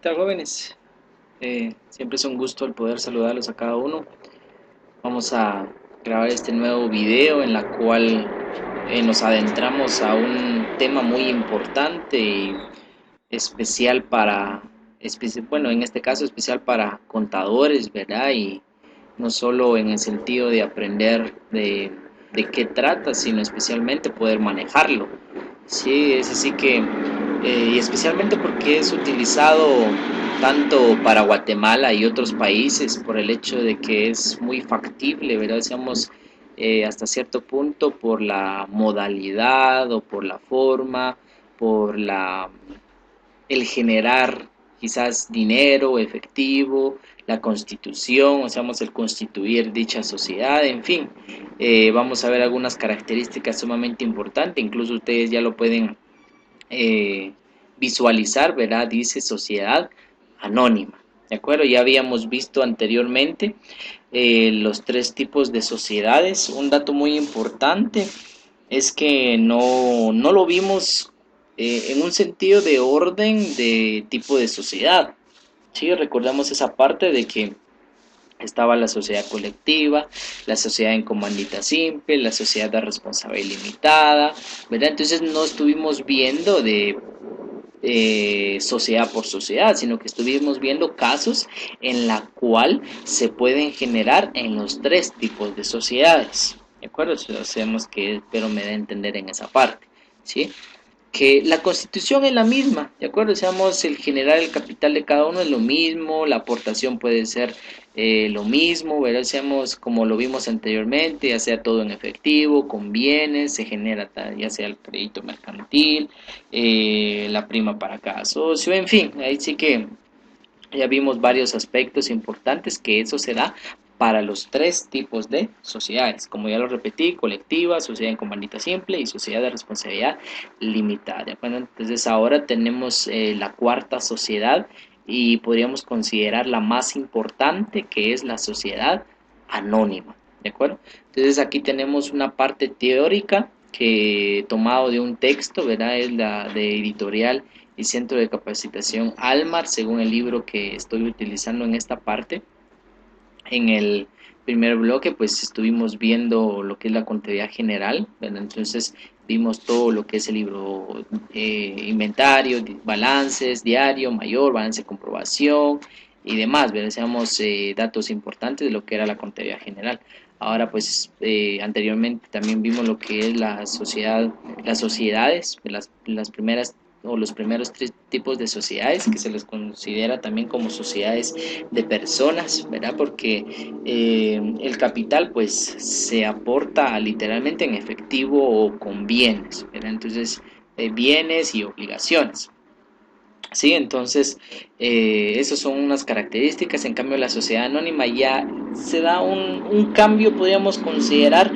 ¿Qué tal, jóvenes? Siempre es un gusto el poder saludarlos a cada uno. Vamos a grabar este nuevo video en la cual nos adentramos a un tema muy importante y especial para, bueno, en este caso especial para contadores, ¿verdad? Y no solo en el sentido de aprender de qué trata, sino especialmente poder manejarlo. Sí, es así que, y especialmente porque es utilizado tanto para Guatemala y otros países por el hecho de que es muy factible, ¿verdad? Decíamos, hasta cierto punto por la modalidad o por la forma, por el generar quizás dinero, efectivo, la constitución, o sea, el constituir dicha sociedad, en fin, vamos a ver algunas características sumamente importantes, incluso ustedes ya lo pueden eh, visualizar, ¿verdad? Dice sociedad anónima, ¿de acuerdo? Ya habíamos visto anteriormente los tres tipos de sociedades. Un dato muy importante es que no lo vimos en un sentido de orden de tipo de sociedad. Sí, recordamos esa parte de que estaba la sociedad colectiva, la sociedad en comandita simple, la sociedad de responsabilidad limitada, ¿verdad? Entonces no estuvimos viendo de sociedad por sociedad, sino que estuvimos viendo casos en la cual se pueden generar en los tres tipos de sociedades. ¿De acuerdo? Hacemos que espero me dé a entender en esa parte. ¿Sí? Que la constitución es la misma, ¿de acuerdo? Seamos el generar el capital de cada uno es lo mismo, la aportación puede ser lo mismo, ¿verdad? Seamos como lo vimos anteriormente, ya sea todo en efectivo, con bienes, se genera ya sea el crédito mercantil, la prima para cada socio, en fin, ahí sí que ya vimos varios aspectos importantes que eso se da para los tres tipos de sociedades. Como ya lo repetí, colectiva, sociedad en comandita simple y sociedad de responsabilidad limitada. Bueno, entonces ahora tenemos la cuarta sociedad y podríamos considerar la más importante, que es la sociedad anónima. ¿De acuerdo? Entonces aquí tenemos una parte teórica que tomado de un texto, ¿verdad? Es la de editorial y Centro de Capacitación Almar, según el libro que estoy utilizando en esta parte. En el primer bloque, pues estuvimos viendo lo que es la contabilidad general, ¿verdad? Entonces vimos todo lo que es el libro inventario, balances, diario, mayor, balance de comprobación y demás, ¿verdad? Decíamos datos importantes de lo que era la contabilidad general. Ahora, pues, anteriormente también vimos lo que es la sociedad, las sociedades, las primeras o los primeros tres tipos de sociedades que se les considera también como sociedades de personas, ¿verdad? Porque el capital pues se aporta literalmente en efectivo o con bienes, ¿verdad? Entonces, bienes y obligaciones. Sí, entonces esas son unas características. En cambio, la sociedad anónima ya se da un cambio, podríamos considerar,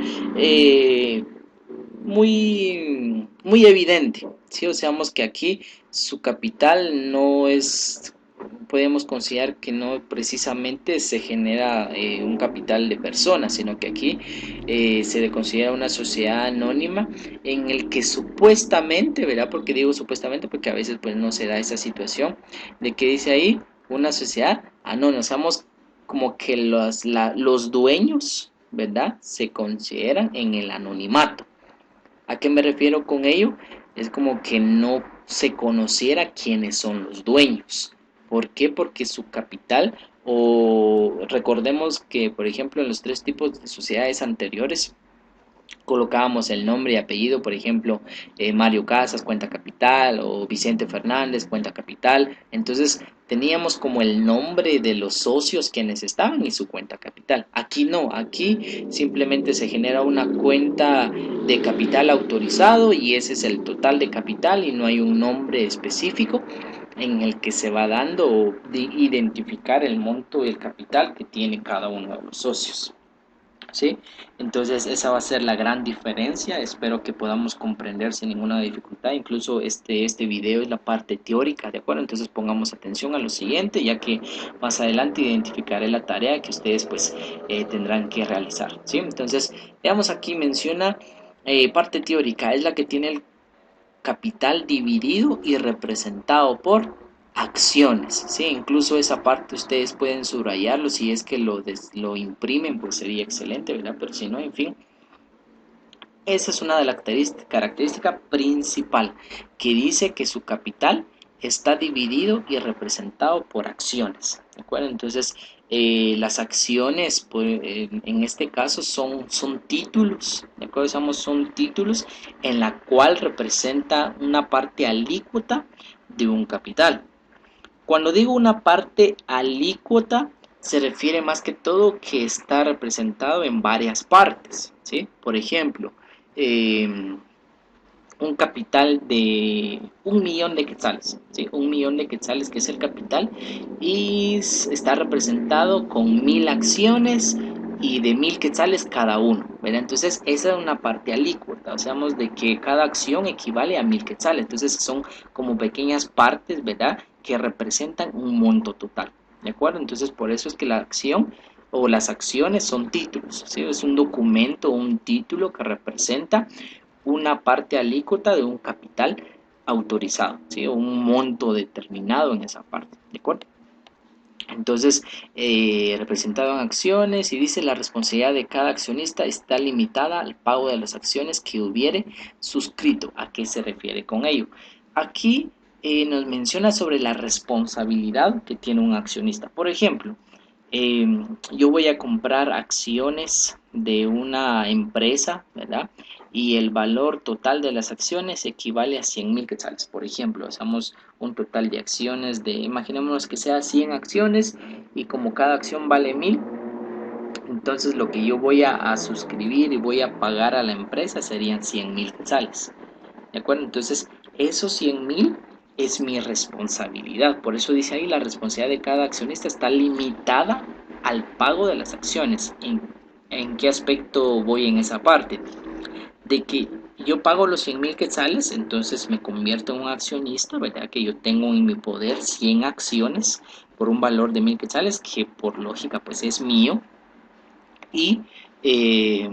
muy evidente. ¿Sí? O sea, que aquí su capital no es, podemos considerar que no precisamente se genera un capital de personas, sino que aquí se le considera una sociedad anónima en el que supuestamente, ¿verdad? Porque digo supuestamente porque a veces pues no se da esa situación de que dice ahí una sociedad anónima, somos como que los dueños, ¿verdad? Se consideran en el anonimato. ¿A qué me refiero con ello? Es como que no se conociera quiénes son los dueños. ¿Por qué? Porque su capital, o recordemos que, por ejemplo, en los tres tipos de sociedades anteriores, colocábamos el nombre y apellido, por ejemplo, Mario Casas, cuenta capital, o Vicente Fernández, cuenta capital. Entonces teníamos como el nombre de los socios quienes estaban y su cuenta capital. Aquí no, aquí simplemente se genera una cuenta de capital autorizado y ese es el total de capital y no hay un nombre específico en el que se va dando o identificar el monto del capital que tiene cada uno de los socios. ¿Sí? Entonces esa va a ser la gran diferencia, espero que podamos comprender sin ninguna dificultad, incluso este video es la parte teórica, ¿de acuerdo? Entonces pongamos atención a lo siguiente, ya que más adelante identificaré la tarea que ustedes pues tendrán que realizar, ¿sí? Entonces, veamos aquí, menciona parte teórica, es la que tiene el capital dividido y representado por acciones, ¿sí? Incluso esa parte ustedes pueden subrayarlo, si es que lo imprimen, pues sería excelente, ¿verdad? Pero si no, en fin, esa es una de las características principal, que dice que su capital está dividido y representado por acciones, ¿de acuerdo? Entonces, las acciones, pues, en este caso, son títulos, ¿de acuerdo? Son títulos en la cual representa una parte alícuota de un capital. Cuando digo una parte alícuota, se refiere más que todo que está representado en varias partes, ¿sí? Por ejemplo, eh, un capital de 1.000.000 de quetzales, ¿sí? 1.000.000 de quetzales, que es el capital, y está representado con 1.000 acciones y de 1.000 quetzales cada uno, ¿verdad? Entonces esa es una parte alícuota, o sea, de que cada acción equivale a 1.000 quetzales, entonces son como pequeñas partes, ¿verdad? Que representan un monto total, ¿de acuerdo? Entonces por eso es que la acción o las acciones son títulos, ¿sí? Es un documento, un título que representa una parte alícuota de un capital autorizado, ¿sí? O un monto determinado en esa parte, ¿de acuerdo? Entonces, representado en acciones y dice la responsabilidad de cada accionista está limitada al pago de las acciones que hubiere suscrito. ¿A qué se refiere con ello? Aquí nos menciona sobre la responsabilidad que tiene un accionista. Por ejemplo, eh, yo voy a comprar acciones de una empresa, ¿verdad? Y el valor total de las acciones equivale a 100.000 quetzales. Por ejemplo, hacemos un total de acciones de, imaginémonos que sea 100 acciones y como cada acción vale 1.000, entonces lo que yo voy a suscribir y voy a pagar a la empresa serían 100.000 quetzales. ¿De acuerdo? Entonces, esos 100.000 es mi responsabilidad. Por eso dice ahí, la responsabilidad de cada accionista está limitada al pago de las acciones. ¿En qué aspecto voy en esa parte? De que yo pago los 100.000 quetzales, entonces me convierto en un accionista, ¿verdad? Que yo tengo en mi poder 100 acciones por un valor de 1.000 quetzales, que por lógica pues es mío, y eh,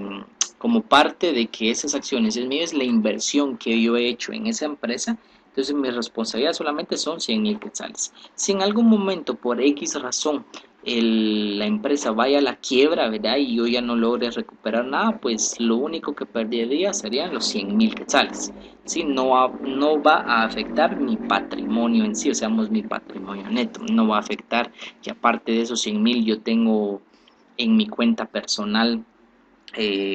como parte de que esas acciones es mío, es la inversión que yo he hecho en esa empresa, entonces mi responsabilidad solamente son 100.000 quetzales. Si en algún momento por X razón la empresa vaya a la quiebra, ¿verdad? Y yo ya no logre recuperar nada, pues lo único que perdería serían los 100.000 quetzales. ¿Sí? No va a afectar mi patrimonio en sí, o sea, mi patrimonio neto, no va a afectar que aparte de esos 100.000 yo tengo en mi cuenta personal,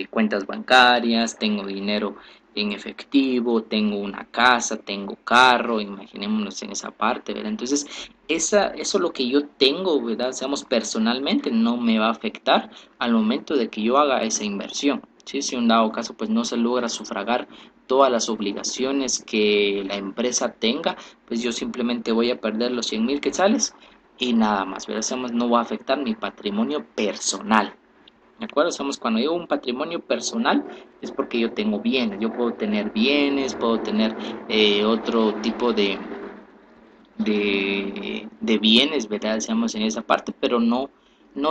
cuentas bancarias, tengo dinero en efectivo, tengo una casa, tengo carro, imaginémonos en esa parte, ¿verdad? Entonces, eso lo que yo tengo, ¿verdad? Seamos personalmente, no me va a afectar al momento de que yo haga esa inversión, ¿sí? Si un dado caso, pues no se logra sufragar todas las obligaciones que la empresa tenga, pues yo simplemente voy a perder los 100.000 quetzales y nada más, ¿verdad? No va a afectar mi patrimonio personal. ¿De acuerdo? Cuando digo un patrimonio personal es porque yo tengo bienes, yo puedo tener bienes, puedo tener otro tipo de bienes, ¿verdad? En esa parte, pero no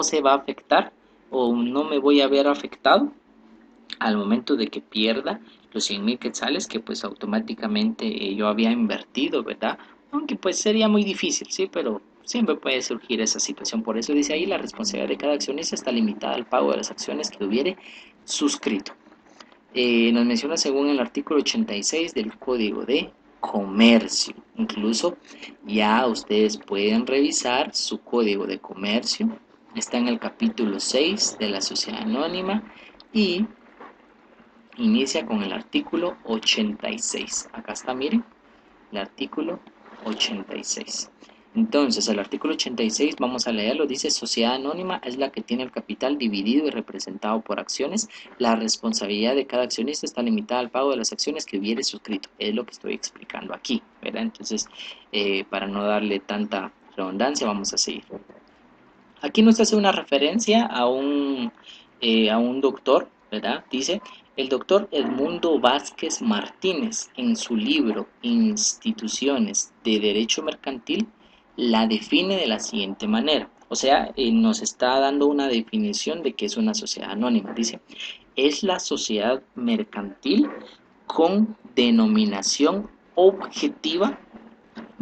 se va a afectar o no me voy a ver afectado al momento de que pierda los 100.000 quetzales que pues automáticamente yo había invertido, ¿verdad? Aunque pues sería muy difícil, sí, pero siempre puede surgir esa situación. Por eso dice ahí, la responsabilidad de cada accionista está limitada al pago de las acciones que hubiere suscrito. Nos menciona según el artículo 86 del Código de Comercio. Incluso ya ustedes pueden revisar su Código de Comercio. Está en el capítulo 6 de la Sociedad Anónima y inicia con el artículo 86. Acá está, miren, el artículo 86. Entonces, el artículo 86, vamos a leerlo, dice: sociedad anónima es la que tiene el capital dividido y representado por acciones. La responsabilidad de cada accionista está limitada al pago de las acciones que hubiere suscrito. Es lo que estoy explicando aquí, ¿verdad? Entonces, para no darle tanta redundancia, vamos a seguir. Aquí nos hace una referencia a un doctor, ¿verdad? Dice: el doctor Edmundo Vázquez Martínez, en su libro Instituciones de Derecho Mercantil, la define de la siguiente manera. O sea, nos está dando una definición de qué es una sociedad anónima. Dice: es la sociedad mercantil con denominación objetiva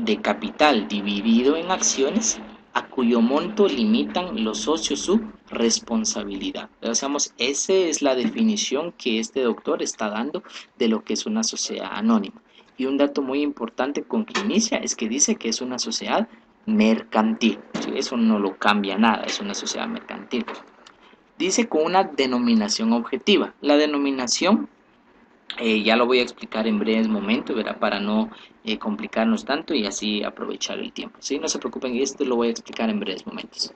de capital dividido en acciones a cuyo monto limitan los socios su responsabilidad. Entonces, esa es la definición que este doctor está dando de lo que es una sociedad anónima. Y un dato muy importante con que inicia es que dice que es una sociedad mercantil. ¿Sí? Eso no lo cambia nada, es una sociedad mercantil. Dice con una denominación objetiva. La denominación ya lo voy a explicar en breves momentos, ¿verdad? Para no complicarnos tanto y así aprovechar el tiempo. ¿Sí? No se preocupen, esto lo voy a explicar en breves momentos.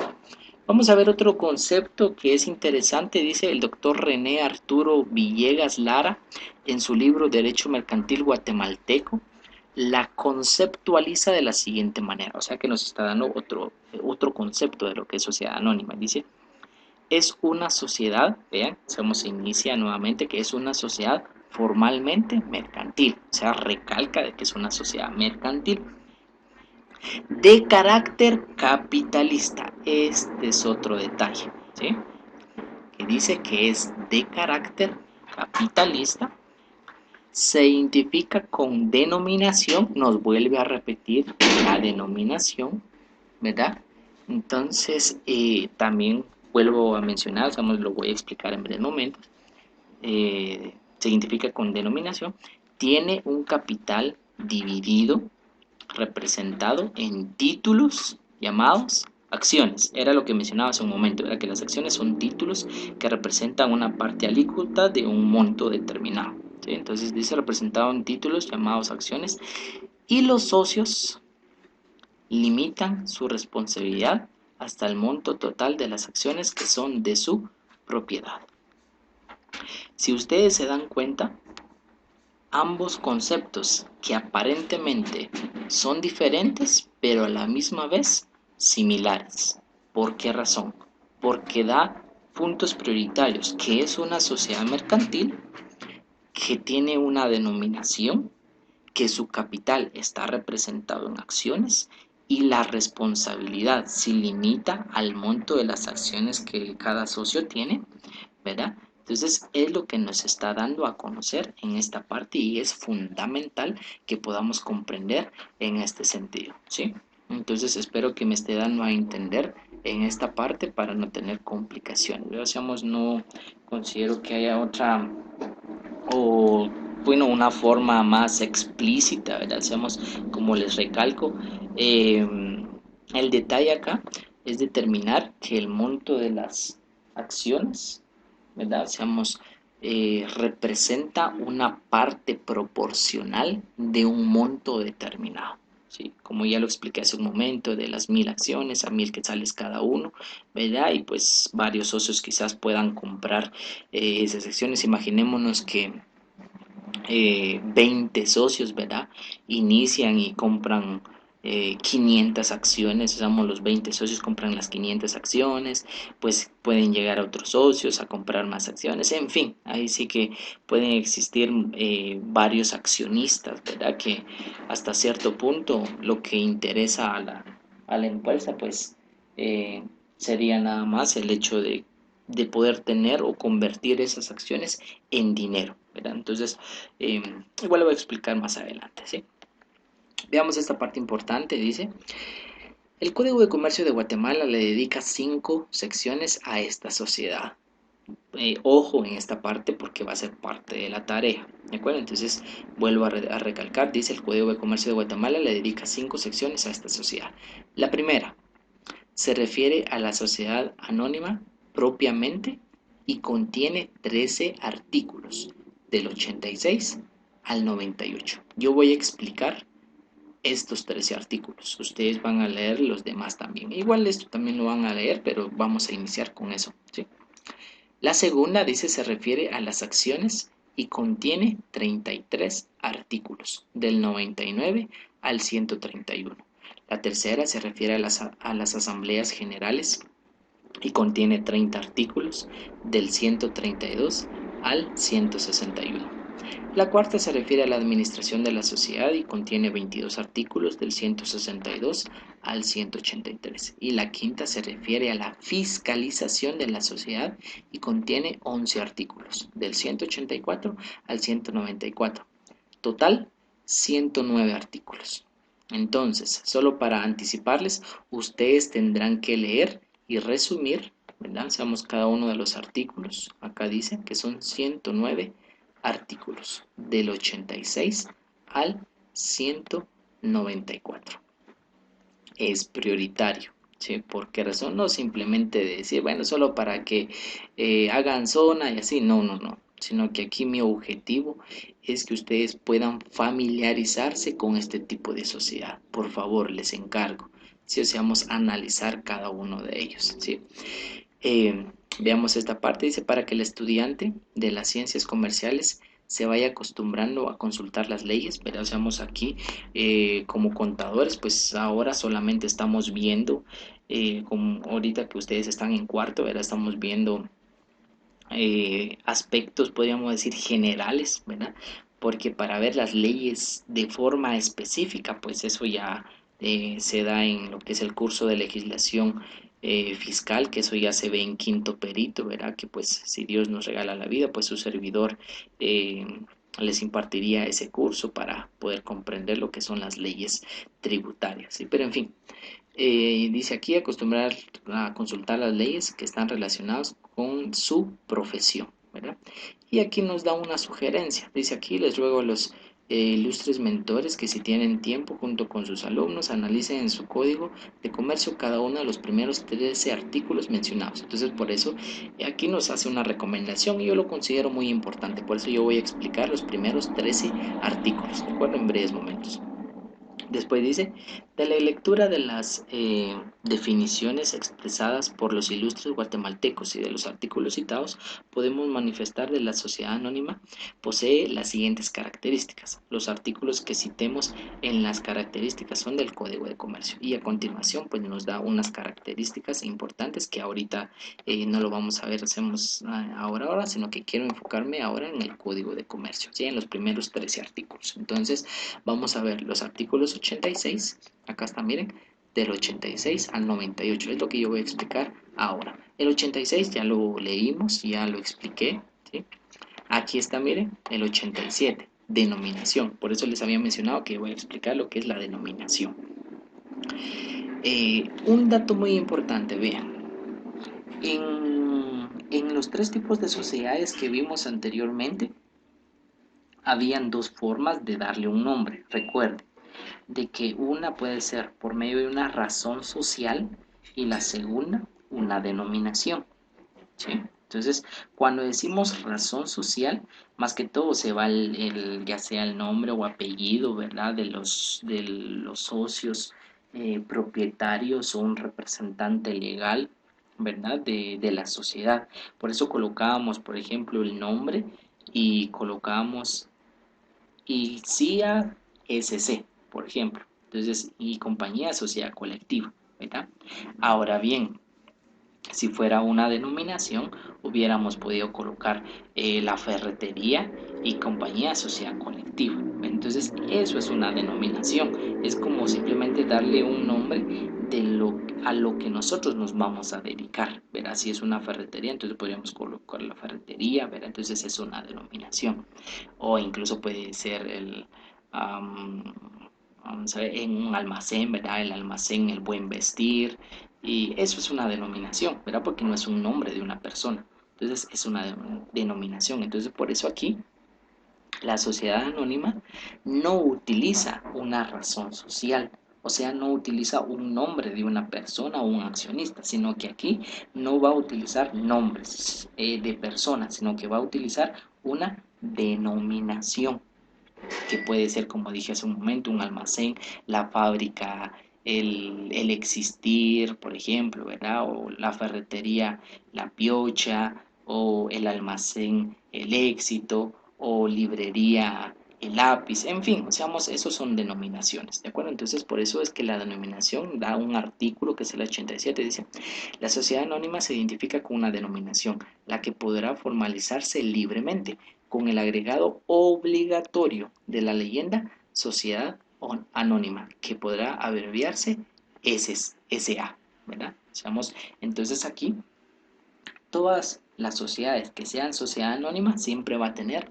Vamos a ver otro concepto que es interesante, dice el doctor René Arturo Villegas Lara en su libro Derecho Mercantil Guatemalteco. La conceptualiza de la siguiente manera, o sea que nos está dando otro concepto de lo que es sociedad anónima. Dice, es una sociedad, vean, se inicia nuevamente que es una sociedad formalmente mercantil, o sea, recalca de que es una sociedad mercantil de carácter capitalista. Este es otro detalle, ¿sí? Que dice que es de carácter capitalista, se identifica con denominación, nos vuelve a repetir la denominación, ¿verdad? Entonces, también vuelvo a mencionar, digamos, lo voy a explicar en breves momentos, se identifica con denominación, tiene un capital dividido, representado en títulos llamados acciones. Era lo que mencionaba hace un momento, era que las acciones son títulos que representan una parte alícuota de un monto determinado. ¿Sí? Entonces dice representado en títulos llamados acciones y los socios limitan su responsabilidad hasta el monto total de las acciones que son de su propiedad. Si ustedes se dan cuenta, ambos conceptos que aparentemente son diferentes, pero a la misma vez similares. ¿Por qué razón? Porque da puntos prioritarios, que es una sociedad mercantil que tiene una denominación, que su capital está representado en acciones y la responsabilidad se limita al monto de las acciones que cada socio tiene, ¿verdad? Entonces es lo que nos está dando a conocer en esta parte y es fundamental que podamos comprender en este sentido, ¿sí? Entonces espero que me esté dando a entender en esta parte para no tener complicaciones. Digamos, no considero que haya otra o bueno, una forma más explícita, ¿verdad? Hacemos, como les recalco, el detalle acá es determinar que el monto de las acciones, ¿verdad? Seamos, representa una parte proporcional de un monto determinado. ¿Sí? Como ya lo expliqué hace un momento, de las 1000 acciones a 1000 quetzales cada uno, ¿verdad? Y pues varios socios quizás puedan comprar esas acciones. Imaginémonos que 20 socios, ¿verdad? Inician y compran 500 acciones, digamos, los 20 socios compran las 500 acciones, pues pueden llegar a otros socios a comprar más acciones, en fin, ahí sí que pueden existir varios accionistas, ¿verdad? Que hasta cierto punto lo que interesa a la empresa, pues sería nada más el hecho de poder tener o convertir esas acciones en dinero, ¿verdad? Entonces, igual lo voy a explicar más adelante, ¿sí? Veamos esta parte importante, dice, el Código de Comercio de Guatemala le dedica 5 secciones a esta sociedad. Ojo en esta parte porque va a ser parte de la tarea, ¿de acuerdo? Entonces, vuelvo a recalcar, dice el Código de Comercio de Guatemala le dedica 5 secciones a esta sociedad. La primera se refiere a la sociedad anónima propiamente y contiene 13 artículos, del 86 al 98. Yo voy a explicar estos 13 artículos. Ustedes van a leer los demás también. Igual esto también lo van a leer, pero vamos a iniciar con eso, ¿sí? La segunda dice se refiere a las acciones y contiene 33 artículos, del 99 al 131. La tercera se refiere a las asambleas generales y contiene 30 artículos, del 132 al 161. La cuarta se refiere a la administración de la sociedad y contiene 22 artículos, del 162 al 183. Y la quinta se refiere a la fiscalización de la sociedad y contiene 11 artículos, del 184 al 194. Total, 109 artículos. Entonces, solo para anticiparles, ustedes tendrán que leer y resumir, ¿verdad? Seamos cada uno de los artículos. Acá dice que son 109 artículos, del 86 al 194. Es prioritario. ¿Sí? ¿Por qué razón? No simplemente decir, bueno, solo para que hagan zona y así, no, no, no, sino que aquí mi objetivo es que ustedes puedan familiarizarse con este tipo de sociedad. Por favor, les encargo. Si vamos a analizar cada uno de ellos, ¿sí? Veamos esta parte, dice, para que el estudiante de las ciencias comerciales se vaya acostumbrando a consultar las leyes, pero seamos aquí como contadores, pues ahora solamente estamos viendo, como ahorita que ustedes están en cuarto, ¿verdad? Estamos viendo aspectos, podríamos decir, generales, ¿verdad? Porque para ver las leyes de forma específica, pues eso ya se da en lo que es el curso de legislación fiscal, que eso ya se ve en quinto perito, ¿verdad? Que pues si Dios nos regala la vida, pues su servidor eh, les impartiría ese curso para poder comprender lo que son las leyes tributarias, ¿sí? Pero en fin, dice aquí acostumbrar a consultar las leyes que están relacionadas con su profesión, ¿verdad? Y aquí nos da una sugerencia. Dice aquí, les ruego a los ilustres mentores que si tienen tiempo junto con sus alumnos analicen en su código de comercio cada uno de los primeros 13 artículos mencionados. Entonces por eso aquí nos hace una recomendación y yo lo considero muy importante. Por eso yo voy a explicar los primeros 13 artículos, ¿de acuerdo? En breves momentos. Después dice, de la lectura de las definiciones expresadas por los ilustres guatemaltecos y de los artículos citados, podemos manifestar de la sociedad anónima posee las siguientes características. Los artículos que citemos en las características son del Código de Comercio y a continuación pues nos da unas características importantes que ahorita no lo vamos a ver, hacemos ahora, sino que quiero enfocarme ahora en el Código de Comercio, ¿sí? En los primeros 13 artículos. Entonces, vamos a ver los artículos 86, acá está, miren, del 86 al 98, es lo que yo voy a explicar ahora. El 86 ya lo leímos, ya lo expliqué, ¿sí? Aquí está, miren, el 87, denominación. Por eso les había mencionado que voy a explicar lo que es la denominación. Un dato muy importante, vean, en los tres tipos de sociedades que vimos anteriormente, habían dos formas de darle un nombre. Recuerde, de que una puede ser por medio de una razón social y la segunda una denominación, ¿sí? Entonces, cuando decimos razón social, más que todo se va ya sea el nombre o apellido, ¿verdad? De los socios propietarios o un representante legal, ¿verdad? De la sociedad. Por eso colocábamos, por ejemplo, el nombre y colocábamos ICIA SC, por ejemplo. Entonces, y compañía, sociedad colectiva, ¿verdad? Ahora bien, si fuera una denominación, hubiéramos podido colocar la ferretería y compañía, sociedad colectiva. Entonces, eso es una denominación. Es como simplemente darle un nombre a lo que nosotros nos vamos a dedicar. ¿Verdad? Si es una ferretería, entonces podríamos colocar la ferretería, ¿verdad? Entonces es una denominación. O incluso puede ser vamos a ver, en un almacén, ¿verdad? El almacén, el buen vestir, y eso es una denominación, ¿verdad? Porque no es un nombre de una persona, entonces es una denominación. Entonces por eso aquí la sociedad anónima no utiliza una razón social, o sea, no utiliza un nombre de una persona o un accionista, sino que aquí no va a utilizar nombres de personas, sino que va a utilizar una denominación, que puede ser, como dije hace un momento, un almacén, la fábrica, el existir, por ejemplo, ¿verdad? O la ferretería, la piocha, o el almacén, el éxito, o librería, el lápiz, en fin, seamos, esos son denominaciones, ¿de acuerdo? Entonces, por eso es que la denominación da un artículo que es el 87, dice, la sociedad anónima se identifica con una denominación, la que podrá formalizarse libremente, con el agregado obligatorio de la leyenda Sociedad Anónima, que podrá abreviarse SA, ¿verdad? Entonces aquí, todas las sociedades que sean sociedad anónima siempre va a tener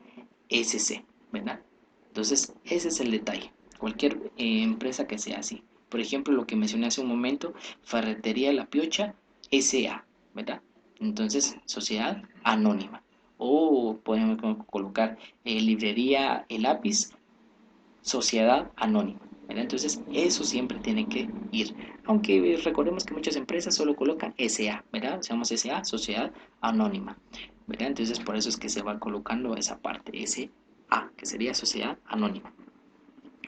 SC, ¿verdad? Entonces, ese es el detalle. Cualquier empresa que sea así. Por ejemplo, lo que mencioné hace un momento, Ferretería La Piocha SA, ¿verdad? Entonces, sociedad anónima. O podemos colocar Librería El Lápiz, sociedad anónima, ¿verdad? Entonces, eso siempre tiene que ir. Aunque recordemos que muchas empresas solo colocan SA, ¿verdad? Usamos SA, sociedad anónima, ¿verdad? Entonces, por eso es que se va colocando esa parte, SA, que sería sociedad anónima.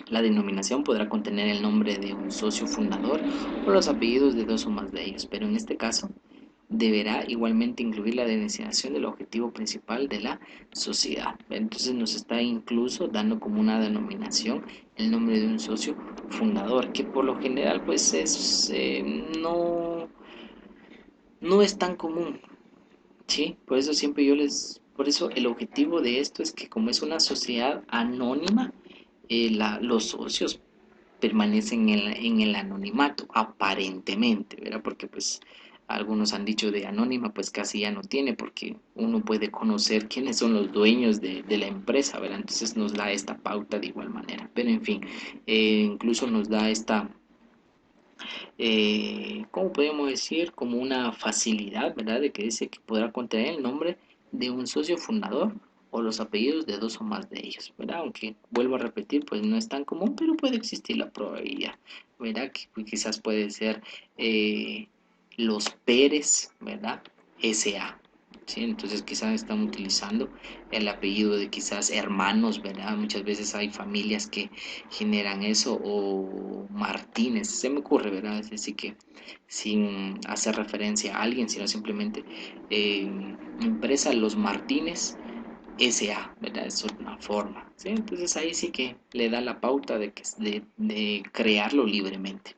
La denominación podrá contener el nombre de un socio fundador o los apellidos de dos o más de ellos, pero en este caso deberá igualmente incluir la designación del objetivo principal de la sociedad. Entonces nos está incluso dando como una denominación el nombre de un socio fundador, que por lo general pues no es tan común, ¿sí? Por eso siempre por eso el objetivo de esto es que como es una sociedad anónima, los socios permanecen en el anonimato, aparentemente, ¿verdad? Porque pues algunos han dicho de anónima, pues casi ya no tiene, porque uno puede conocer quiénes son los dueños de la empresa, ¿verdad? Entonces nos da esta pauta de igual manera. Pero en fin, incluso nos da esta, ¿cómo podemos decir? Como una facilidad, ¿verdad? De que dice que podrá contener el nombre de un socio fundador o los apellidos de dos o más de ellos, ¿verdad? Aunque vuelvo a repetir, pues no es tan común, pero puede existir la probabilidad, ¿verdad? Que quizás puede ser eh, los Pérez, ¿verdad? SA, ¿sí? Entonces quizás están utilizando el apellido de quizás hermanos, ¿verdad? Muchas veces hay familias que generan eso, o Martínez, se me ocurre, ¿verdad? Es decir, que sin hacer referencia a alguien, sino simplemente eh, empresa Los Martínez SA, ¿verdad? Es una forma, ¿sí? Entonces ahí sí que le da la pauta de crearlo libremente.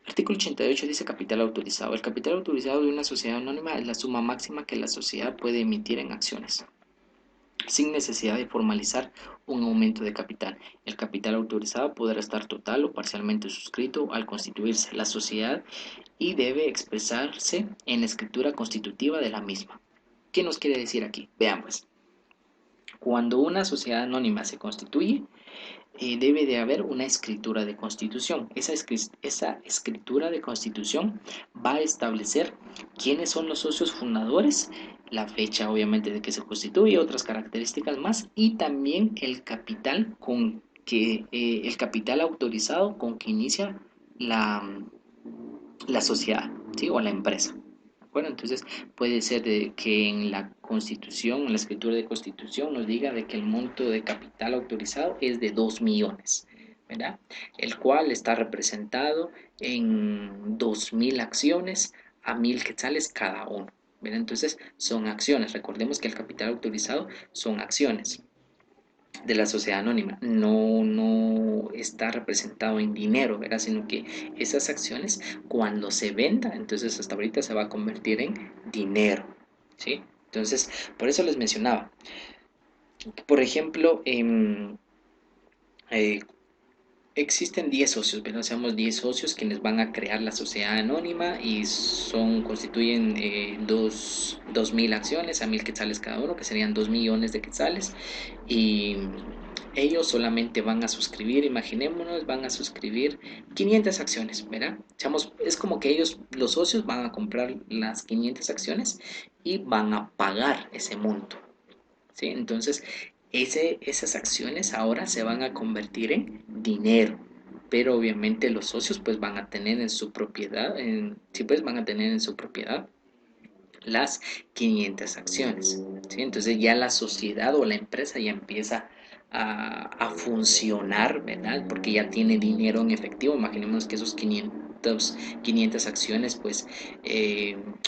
Artículo 88 dice capital autorizado. El capital autorizado de una sociedad anónima es la suma máxima que la sociedad puede emitir en acciones, sin necesidad de formalizar un aumento de capital. El capital autorizado podrá estar total o parcialmente suscrito al constituirse la sociedad y debe expresarse en la escritura constitutiva de la misma. ¿Qué nos quiere decir aquí? Veamos. Cuando una sociedad anónima se constituye, debe de haber una escritura de constitución. Esa escritura de constitución va a establecer quiénes son los socios fundadores, la fecha obviamente de que se constituye, otras características más, y también el capital el capital autorizado con que inicia la, la sociedad, ¿sí? O la empresa. Bueno, entonces puede ser de que en la constitución, en la escritura de constitución, nos diga de que el monto de capital autorizado es de 2 millones, ¿verdad? El cual está representado en 2.000 acciones a 1.000 quetzales cada uno, ¿verdad? Entonces son acciones. Recordemos que el capital autorizado son acciones de la sociedad anónima, no está representado en dinero, ¿verdad? Sino que esas acciones, cuando se venda, entonces hasta ahorita se va a convertir en dinero, ¿sí? Entonces, por eso les mencionaba, por ejemplo, eh, existen 10 socios, ¿verdad? Seamos 10 socios quienes van a crear la sociedad anónima y constituyen 2.000 acciones a 1.000 quetzales cada uno, que serían 2 millones de quetzales. Y ellos solamente van a suscribir, imaginémonos, van a suscribir 500 acciones, ¿verdad? Es como que ellos, los socios, van a comprar las 500 acciones y van a pagar ese monto, ¿sí? Entonces, esas acciones ahora se van a convertir en dinero, pero obviamente los socios pues van a tener en su propiedad, sí, pues van a tener en su propiedad las 500 acciones, ¿sí? Entonces ya la sociedad o la empresa ya empieza a funcionar, ¿verdad? Porque ya tiene dinero en efectivo. Imaginemos que esos 500 acciones, pues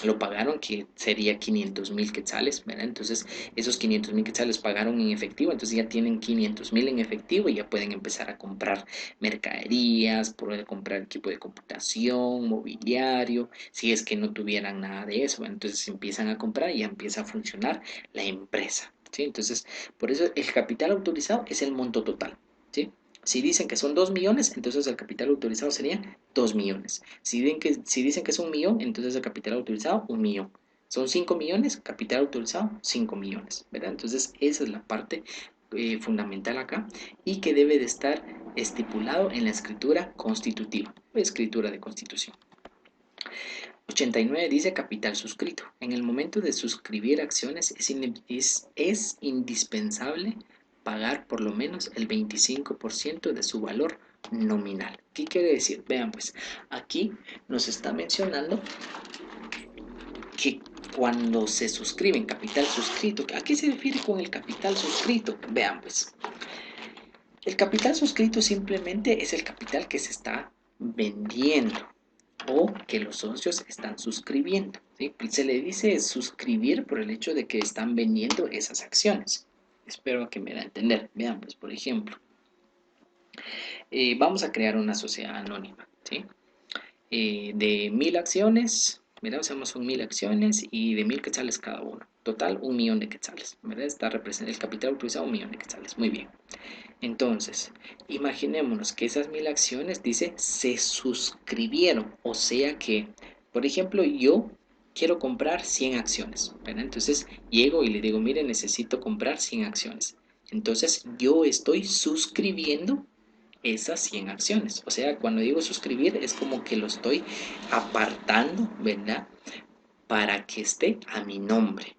lo pagaron, que sería 500.000 quetzales, ¿verdad? Entonces esos 500.000 quetzales pagaron en efectivo, entonces ya tienen 500.000 en efectivo y ya pueden empezar a comprar mercaderías, poder comprar equipo de computación, mobiliario, si es que no tuvieran nada de eso. Bueno, entonces empiezan a comprar y ya empieza a funcionar la empresa, ¿sí? Entonces, por eso el capital autorizado es el monto total, ¿sí? Si dicen que son 2 millones, entonces el capital autorizado sería 2 millones. Si dicen que es 1 millón, entonces el capital autorizado, 1 millón. Son 5 millones, capital autorizado, 5 millones, ¿verdad? Entonces esa es la parte fundamental acá y que debe de estar estipulado en la escritura constitutiva, escritura de constitución. 89 dice capital suscrito. En el momento de suscribir acciones es indispensable pagar por lo menos el 25% de su valor nominal. ¿Qué quiere decir? Vean pues, aquí nos está mencionando que cuando se suscribe en capital suscrito, ¿a qué se refiere con el capital suscrito? Vean pues, el capital suscrito simplemente es el capital que se está vendiendo o que los socios están suscribiendo, ¿sí? Se le dice suscribir por el hecho de que están vendiendo esas acciones. Espero que me da a entender. Vean, pues, por ejemplo, vamos a crear una sociedad anónima, ¿sí? De 1000 acciones, ¿verdad? Usamos son 1000 acciones y de 1000 quetzales cada uno. Total, 1.000.000 de quetzales, ¿verdad? Está representado el capital autorizado, 1.000.000 de quetzales. Muy bien. Entonces, imaginémonos que esas 1000 acciones, dice, se suscribieron. O sea que, por ejemplo, yo quiero comprar 100 acciones, ¿verdad? Entonces, llego y le digo, mire, necesito comprar 100 acciones. Entonces, yo estoy suscribiendo esas 100 acciones. O sea, cuando digo suscribir, es como que lo estoy apartando, ¿verdad? Para que esté a mi nombre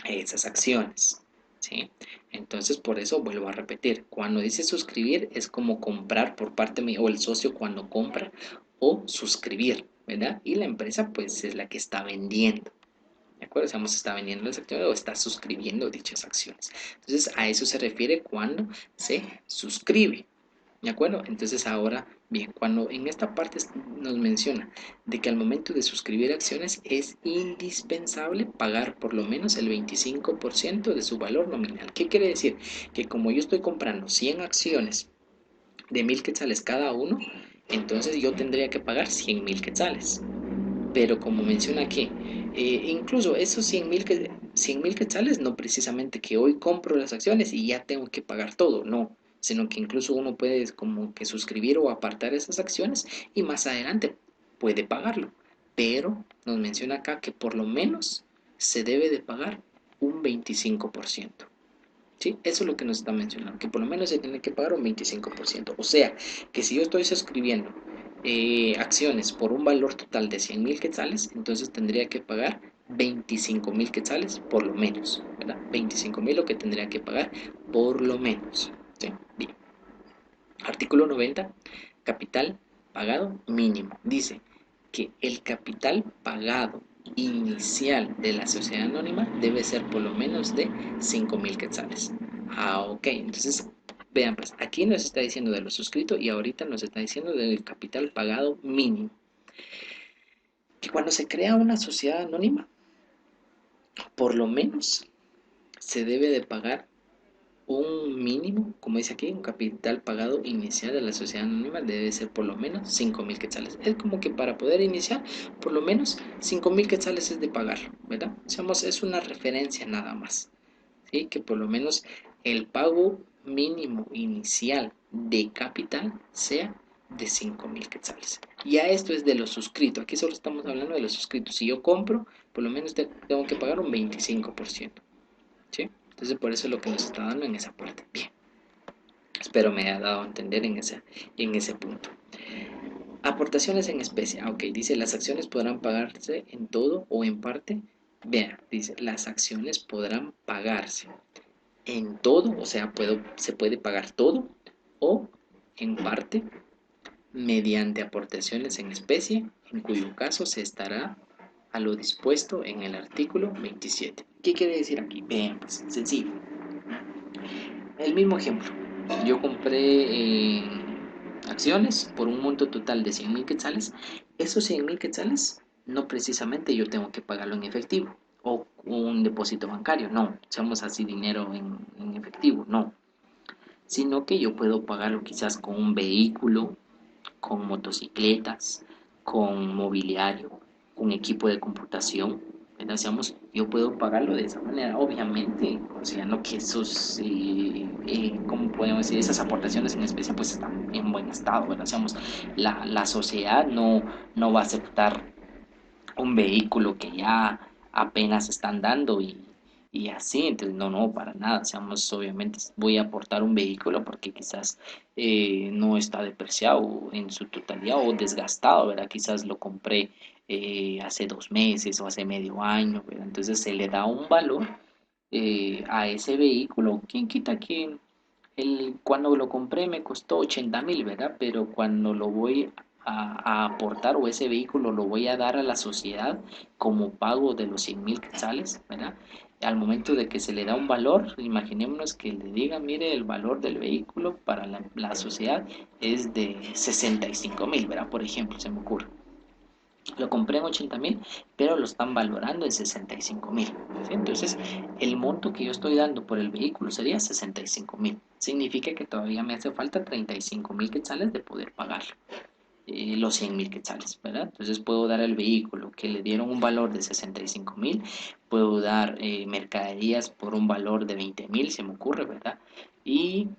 esas acciones, ¿sí? Entonces, por eso vuelvo a repetir, cuando dice suscribir es como comprar por parte mía, o el socio cuando compra, o suscribir, ¿verdad? Y la empresa pues es la que está vendiendo, ¿de acuerdo? Estamos está vendiendo las acciones o está suscribiendo dichas acciones. Entonces, a eso se refiere cuando se suscribe, ¿de acuerdo? Entonces ahora, bien, cuando en esta parte nos menciona de que al momento de suscribir acciones es indispensable pagar por lo menos el 25% de su valor nominal. ¿Qué quiere decir? Que como yo estoy comprando 100 acciones de 1000 quetzales cada uno, entonces yo tendría que pagar 100.000 quetzales. Pero como menciona aquí, incluso esos 100.000 quetzales no precisamente que hoy compro las acciones y ya tengo que pagar todo, no, sino que incluso uno puede como que suscribir o apartar esas acciones y más adelante puede pagarlo. Pero nos menciona acá que por lo menos se debe de pagar un 25%. ¿Sí? Eso es lo que nos está mencionando, que por lo menos se tiene que pagar un 25%. O sea, que si yo estoy suscribiendo acciones por un valor total de 100.000 quetzales, entonces tendría que pagar 25.000 quetzales por lo menos, ¿verdad? 25.000 lo que tendría que pagar por lo menos. ¿Sí? Bien. Artículo 90, capital pagado mínimo. Dice que el capital pagado inicial de la sociedad anónima debe ser por lo menos de 5.000 quetzales. Ah, ok. Entonces, vean, pues aquí nos está diciendo de lo suscrito y ahorita nos está diciendo del capital pagado mínimo. Que cuando se crea una sociedad anónima, por lo menos se debe de pagar un mínimo, como dice aquí, un capital pagado inicial de la sociedad anónima debe ser por lo menos 5.000 quetzales. Es como que para poder iniciar, por lo menos 5.000 quetzales es de pagar, ¿verdad? Digamos, es una referencia nada más, ¿sí? Que por lo menos el pago mínimo inicial de capital sea de 5.000 quetzales. Ya esto es de los suscritos, aquí solo estamos hablando de los suscritos. Si yo compro, por lo menos tengo que pagar un 25%, ¿sí? Entonces por eso es lo que nos está dando en esa parte. Bien, espero me haya dado a entender en ese punto. Aportaciones en especie. Ok, dice las acciones podrán pagarse en todo o en parte. Vean, dice las acciones podrán pagarse en todo, o sea, se puede pagar todo o en parte mediante aportaciones en especie, en cuyo caso se estará a lo dispuesto en el artículo 27. ¿Qué quiere decir aquí? Vean, pues sencillo. El mismo ejemplo, yo compré acciones por un monto total de 100.000 quetzales. Esos 100.000 quetzales no precisamente yo tengo que pagarlo en efectivo o un depósito bancario, no, somos así dinero en efectivo, no, sino que yo puedo pagarlo quizás con un vehículo, con motocicletas, con mobiliario, con equipo de computación. Decíamos, yo puedo pagarlo de esa manera, obviamente, considerando que esos, ¿cómo podemos decir? Esas aportaciones en especie pues están en buen estado, ¿verdad? Decíamos, la sociedad no va a aceptar un vehículo que ya apenas están dando y así, entonces no, para nada, seamos, obviamente voy a aportar un vehículo porque quizás no está depreciado en su totalidad o desgastado, ¿verdad? Quizás lo compré hace 2 meses o hace medio año, ¿verdad? Entonces se le da un valor a ese vehículo. ¿Quién quita que cuando lo compré me costó 80.000, ¿verdad? Pero cuando lo voy a aportar o ese vehículo lo voy a dar a la sociedad como pago de los 100.000 quetzales, ¿verdad? Al momento de que se le da un valor, imaginémonos que le diga, mire, el valor del vehículo para la sociedad es de 65.000, ¿verdad? Por ejemplo, se me ocurre. Lo compré en 80.000, pero lo están valorando en 65.000. ¿Sí? Entonces, el monto que yo estoy dando por el vehículo sería 65.000. Significa que todavía me hace falta 35.000 quetzales de poder pagarlo. Los 100.000 quetzales, ¿verdad? Entonces puedo dar el vehículo que le dieron un valor de 65.000, puedo dar mercaderías por un valor de 20.000, se me ocurre, ¿verdad? Y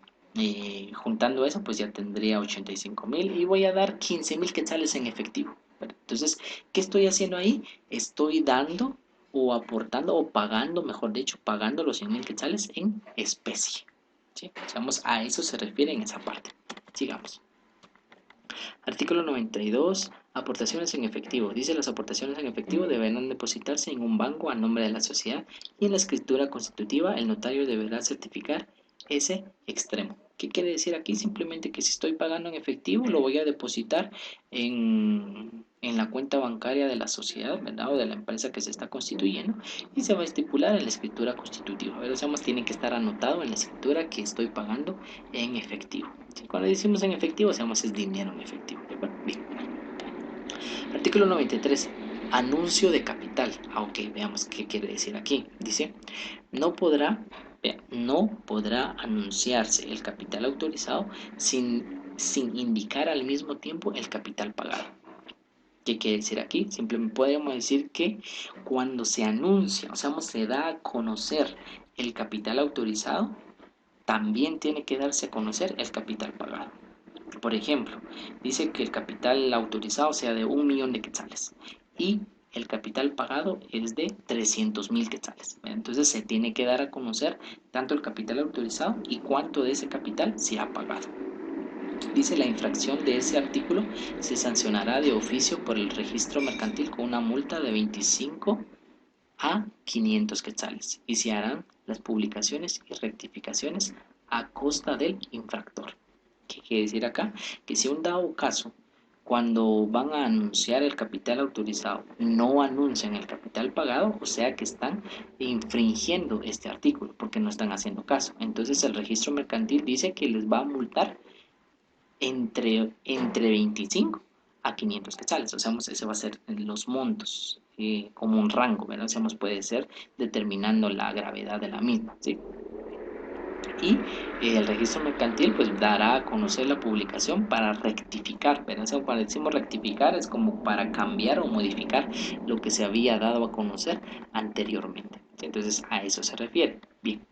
juntando eso, pues ya tendría 85.000 y voy a dar 15.000 quetzales en efectivo, ¿verdad? Entonces, ¿qué estoy haciendo ahí? Estoy dando o aportando o pagando, mejor dicho, pagando los 100.000 quetzales en especie. ¿Sí? Digamos, a eso se refiere en esa parte. Sigamos. Artículo 92. Aportaciones en efectivo. Dice las aportaciones en efectivo deberán depositarse en un banco a nombre de la sociedad y en la escritura constitutiva el notario deberá certificar ese extremo. ¿Qué quiere decir aquí? Simplemente que si estoy pagando en efectivo lo voy a depositar en la cuenta bancaria de la sociedad, ¿verdad? O de la empresa que se está constituyendo y se va a estipular en la escritura constitutiva. A ver, tiene que estar anotado en la escritura que estoy pagando en efectivo. Cuando decimos en efectivo, es dinero en efectivo. ¿De acuerdo? Bien. Artículo 93. Anuncio de capital. Ok, veamos qué quiere decir aquí. Dice, no podrá, no podrá anunciarse el capital autorizado sin indicar al mismo tiempo el capital pagado. ¿Qué quiere decir aquí? Simplemente podemos decir que cuando se anuncia, o sea, se da a conocer el capital autorizado, también tiene que darse a conocer el capital pagado. Por ejemplo, dice que el capital autorizado sea de 1.000.000 de quetzales y el capital pagado es de 300.000 quetzales. Entonces se tiene que dar a conocer tanto el capital autorizado y cuánto de ese capital se ha pagado. Dice la infracción de ese artículo se sancionará de oficio por el registro mercantil con una multa de 25 a 500 quetzales y se harán las publicaciones y rectificaciones a costa del infractor. ¿Qué quiere decir acá? Que si un dado caso, cuando van a anunciar el capital autorizado, no anuncian el capital pagado, o sea que están infringiendo este artículo porque no están haciendo caso. Entonces el registro mercantil dice que les va a multar entre 25 a 500 quetzales. O sea, ese va a ser los montos como un rango, ¿verdad? O sea, puede ser determinando la gravedad de la misma, ¿sí? Y el registro mercantil pues dará a conocer la publicación para rectificar, ¿verdad? O sea, cuando decimos rectificar es como para cambiar o modificar lo que se había dado a conocer anteriormente. Entonces a eso se refiere. Bien.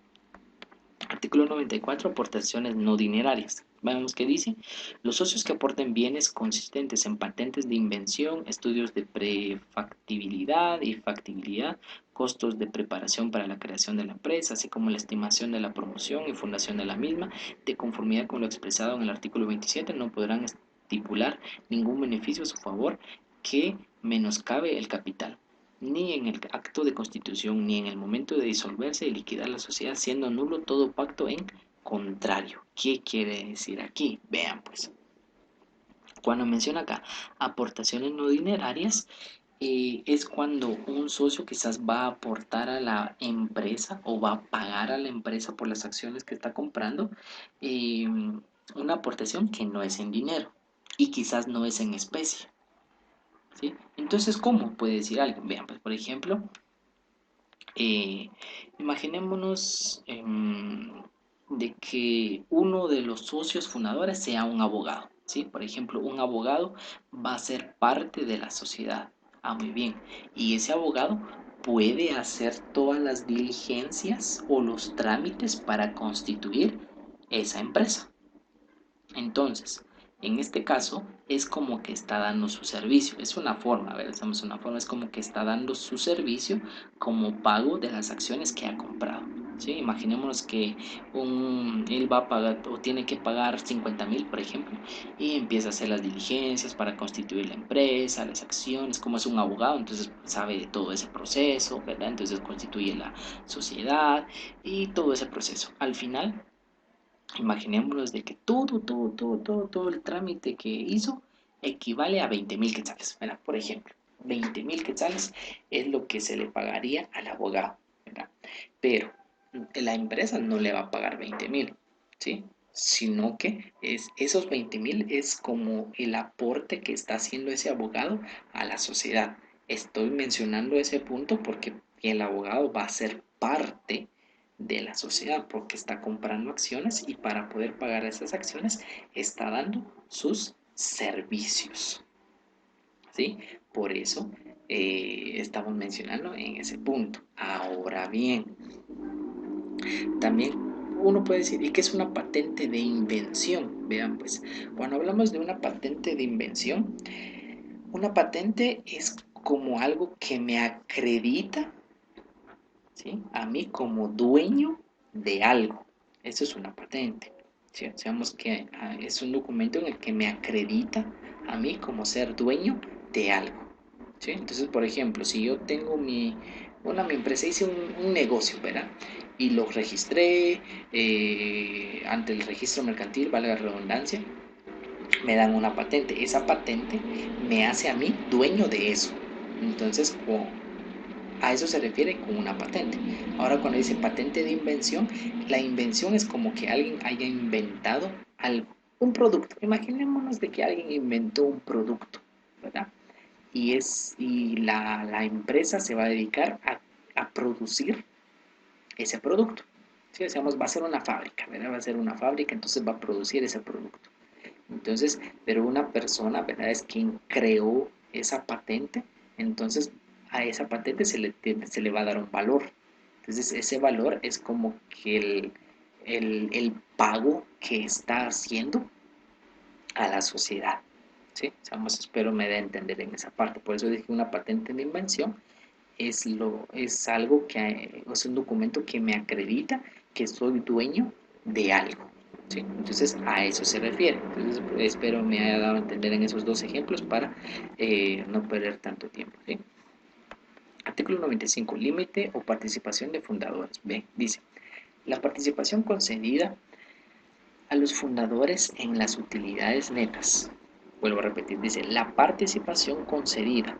Artículo 94. Aportaciones no dinerarias. Veamos qué dice. Los socios que aporten bienes consistentes en patentes de invención, estudios de prefactibilidad y factibilidad, costos de preparación para la creación de la empresa, así como la estimación de la promoción y fundación de la misma, de conformidad con lo expresado en el artículo 27, no podrán estipular ningún beneficio a su favor que menoscabe el capital, ni en el acto de constitución, ni en el momento de disolverse y liquidar la sociedad, siendo nulo todo pacto en contrario. ¿Qué quiere decir aquí? Vean pues. Cuando menciona acá aportaciones no dinerarias, es cuando un socio quizás va a aportar a la empresa o va a pagar a la empresa por las acciones que está comprando eh, una aportación que no es en dinero y quizás no es en especie. ¿Sí? Entonces, ¿cómo puede decir alguien? Vean, pues por ejemplo, eh, imaginémonos de que uno de los socios fundadores sea un abogado, ¿sí? Por ejemplo, un abogado va a ser parte de la sociedad. Ah, muy bien. Y ese abogado puede hacer todas las diligencias o los trámites para constituir esa empresa. Entonces, En este caso es como que está dando su servicio, es una forma, a ver, hacemos una forma, es como que está dando su servicio como pago de las acciones que ha comprado. ¿Sí? Imaginémonos que él va a pagar o tiene que pagar 50.000, por ejemplo, y empieza a hacer las diligencias para constituir la empresa, las acciones, como es un abogado, entonces sabe de todo ese proceso, ¿verdad? Entonces constituye la sociedad y todo ese proceso. Al final, imaginémonos de que todo el trámite que hizo equivale a 20.000 quetzales, ¿verdad? Por ejemplo, 20.000 quetzales es lo que se le pagaría al abogado, ¿verdad? Pero la empresa no le va a pagar 20.000, ¿sí? Sino que esos 20.000 es como el aporte que está haciendo ese abogado a la sociedad. Estoy mencionando ese punto porque el abogado va a ser parte de la sociedad porque está comprando acciones y para poder pagar esas acciones está dando sus servicios, ¿sí? Por eso estamos mencionando en ese punto. Ahora bien, también uno puede decir, ¿y qué es una patente de invención? Vean, pues, cuando hablamos de una patente de invención, una patente es como algo que me acredita, ¿sí? A mí como dueño de algo. Eso es una patente. ¿Sí? Sabemos que es un documento en el que me acredita a mí como ser dueño de algo. ¿Sí? Entonces, por ejemplo, si yo tengo mi empresa, hice un negocio, ¿verdad? Y lo registré ante el registro mercantil, vale la redundancia, me dan una patente. Esa patente me hace a mí dueño de eso. Entonces, a eso se refiere con una patente. Ahora, cuando dice patente de invención, la invención es como que alguien haya inventado algo, un producto. Imaginémonos de que alguien inventó un producto, ¿verdad? Y la empresa se va a dedicar a producir ese producto. Si decíamos, va a ser una fábrica, ¿verdad? Va a ser una fábrica, entonces va a producir ese producto. Entonces, pero una persona, ¿verdad? Es quien creó esa patente, entonces a esa patente se le va a dar un valor. Entonces, ese valor es como que el pago que está haciendo a la sociedad. ¿Sí? Espero me dé a entender en esa parte. Por eso dije una patente de invención es algo que es un documento que me acredita que soy dueño de algo. ¿Sí? Entonces a eso se refiere. Entonces espero me haya dado a entender en esos dos ejemplos para no perder tanto tiempo. ¿Sí? Artículo 95. Límite o participación de fundadores. B. Dice, la participación concedida a los fundadores en las utilidades netas. Vuelvo a repetir, dice, la participación concedida